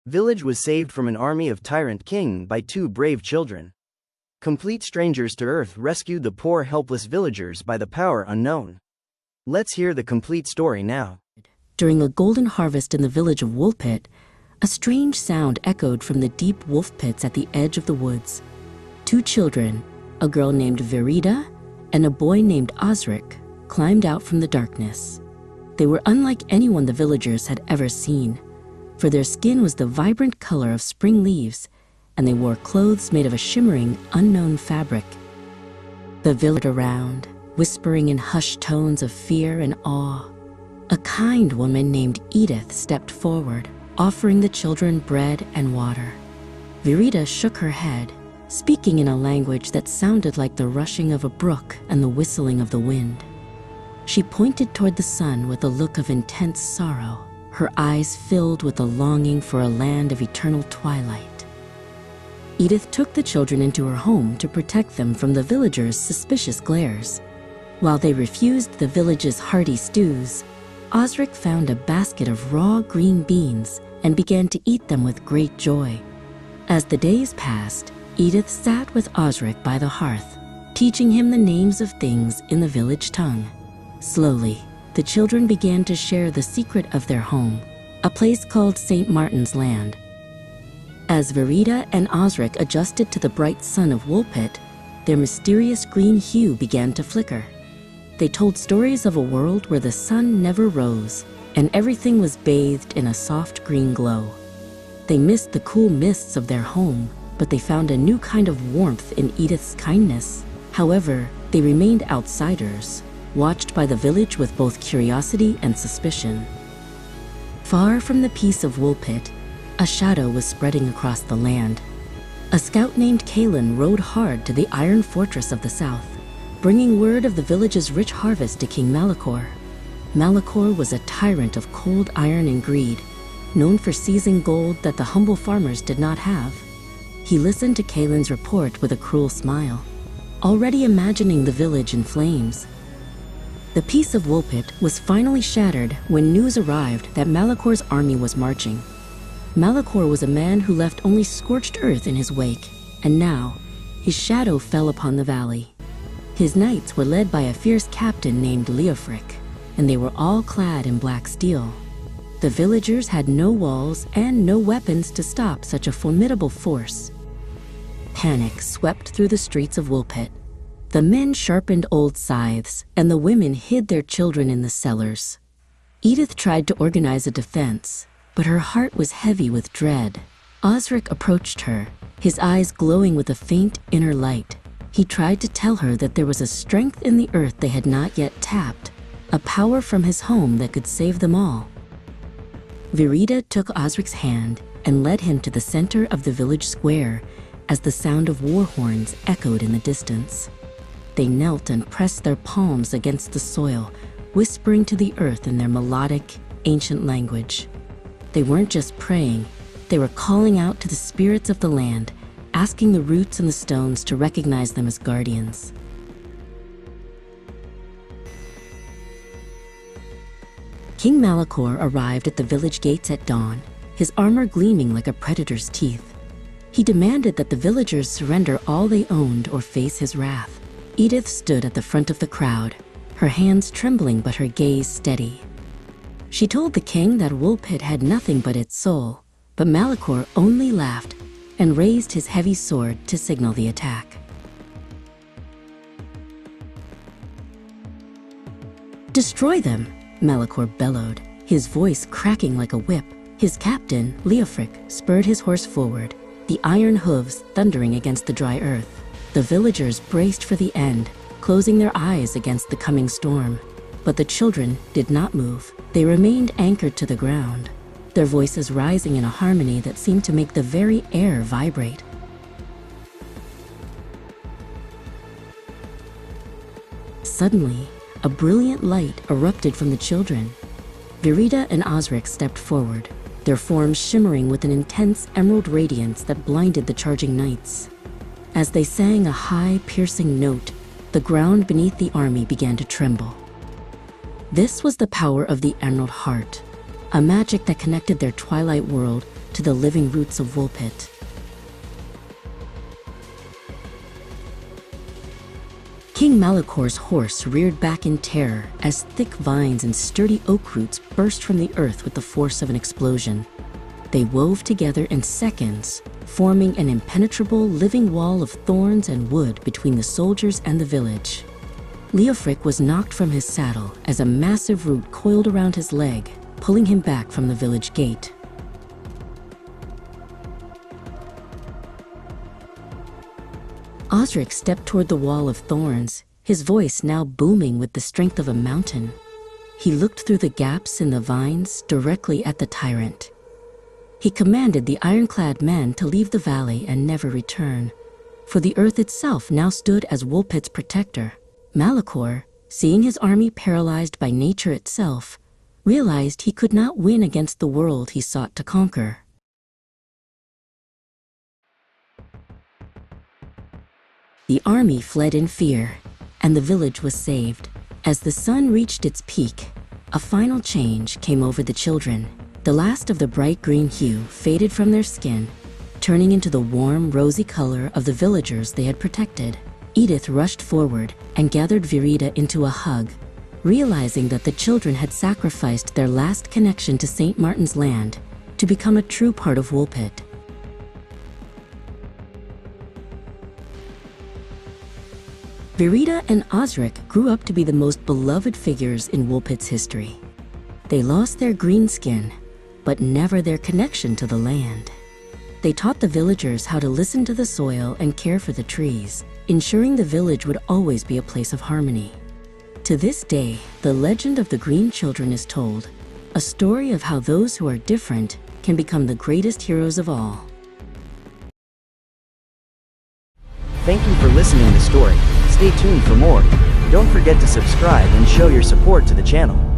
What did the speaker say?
Village was saved from an army of tyrant king by two brave children. Complete strangers to Earth rescued the poor helpless villagers by the power unknown. Let's hear the complete story now. During a golden harvest in the village of Woolpit, a strange sound echoed from the deep wolf pits at the edge of the woods. Two children, a girl named Verida and a boy named Osric, climbed out from the darkness. They were unlike anyone the villagers had ever seen, for their skin was the vibrant color of spring leaves, and they wore clothes made of a shimmering, unknown fabric. The village around, whispering in hushed tones of fear and awe. A kind woman named Edith stepped forward, offering the children bread and water. Verida shook her head, speaking in a language that sounded like the rushing of a brook and the whistling of the wind. She pointed toward the sun with a look of intense sorrow, her eyes filled with a longing for a land of eternal twilight. Edith took the children into her home to protect them from the villagers' suspicious glares. While they refused the village's hearty stews, Osric found a basket of raw green beans and began to eat them with great joy. As the days passed, Edith sat with Osric by the hearth, teaching him the names of things in the village tongue. Slowly, the children began to share the secret of their home, a place called St. Martin's Land. As Verida and Osric adjusted to the bright sun of Woolpit, their mysterious green hue began to flicker. They told stories of a world where the sun never rose and everything was bathed in a soft green glow. They missed the cool mists of their home, but they found a new kind of warmth in Edith's kindness. However, they remained outsiders, watched by the village with both curiosity and suspicion. Far from the peace of Woolpit, a shadow was spreading across the land. A scout named Kaelin rode hard to the iron fortress of the south, bringing word of the village's rich harvest to King Malachor. Malachor was a tyrant of cold iron and greed, known for seizing gold that the humble farmers did not have. He listened to Kaelin's report with a cruel smile, already imagining the village in flames. The peace of Woolpit was finally shattered when news arrived that Malachor's army was marching. Malachor was a man who left only scorched earth in his wake, and now his shadow fell upon the valley. His knights were led by a fierce captain named Leofric, and they were all clad in black steel. The villagers had no walls and no weapons to stop such a formidable force. Panic swept through the streets of Woolpit. The men sharpened old scythes, and the women hid their children in the cellars. Edith tried to organize a defense, but her heart was heavy with dread. Osric approached her, his eyes glowing with a faint inner light. He tried to tell her that there was a strength in the earth they had not yet tapped, a power from his home that could save them all. Verida took Osric's hand and led him to the center of the village square as the sound of war horns echoed in the distance. They knelt and pressed their palms against the soil, whispering to the earth in their melodic, ancient language. They weren't just praying, they were calling out to the spirits of the land, asking the roots and the stones to recognize them as guardians. King Malachor arrived at the village gates at dawn, his armor gleaming like a predator's teeth. He demanded that the villagers surrender all they owned or face his wrath. Edith stood at the front of the crowd, her hands trembling but her gaze steady. She told the king that Woolpit had nothing but its soul, but Malachor only laughed and raised his heavy sword to signal the attack. "Destroy them!" Malachor bellowed, his voice cracking like a whip. His captain, Leofric, spurred his horse forward, the iron hooves thundering against the dry earth. The villagers braced for the end, closing their eyes against the coming storm. But the children did not move. They remained anchored to the ground, their voices rising in a harmony that seemed to make the very air vibrate. Suddenly, a brilliant light erupted from the children. Verida and Osric stepped forward, their forms shimmering with an intense emerald radiance that blinded the charging knights. As they sang a high, piercing note, the ground beneath the army began to tremble. This was the power of the Emerald Heart, a magic that connected their twilight world to to the living roots of Woolpit. King Malakor's horse reared back in terror as thick vines and sturdy oak roots burst from the earth with the force of an explosion. They wove together in seconds, forming an impenetrable living wall of thorns and wood between the soldiers and the village. Leofric was knocked from his saddle as a massive root coiled around his leg, pulling him back from the village gate. Osric stepped toward the wall of thorns, his voice now booming with the strength of a mountain. He looked through the gaps in the vines directly at the tyrant. He commanded the ironclad men to leave the valley and never return, for the earth itself now stood as Woolpit's protector. Malachor, seeing his army paralyzed by nature itself, realized he could not win against the world he sought to conquer. The army fled in fear, and the village was saved. As the sun reached its peak, a final change came over the children. The last of the bright green hue faded from their skin, turning into the warm, rosy color of the villagers they had protected. Edith rushed forward and gathered Virida into a hug, realizing that the children had sacrificed their last connection to St. Martin's land to become a true part of Woolpit. Virida and Osric grew up to be the most beloved figures in Woolpit's history. They lost their green skin, but never their connection to the land. They taught the villagers how to listen to the soil and care for the trees, ensuring the village would always be a place of harmony. To this day, the legend of the Green Children is told, a story of how those who are different can become the greatest heroes of all. Thank you for listening to the story. Stay tuned for more. Don't forget to subscribe and show your support to the channel.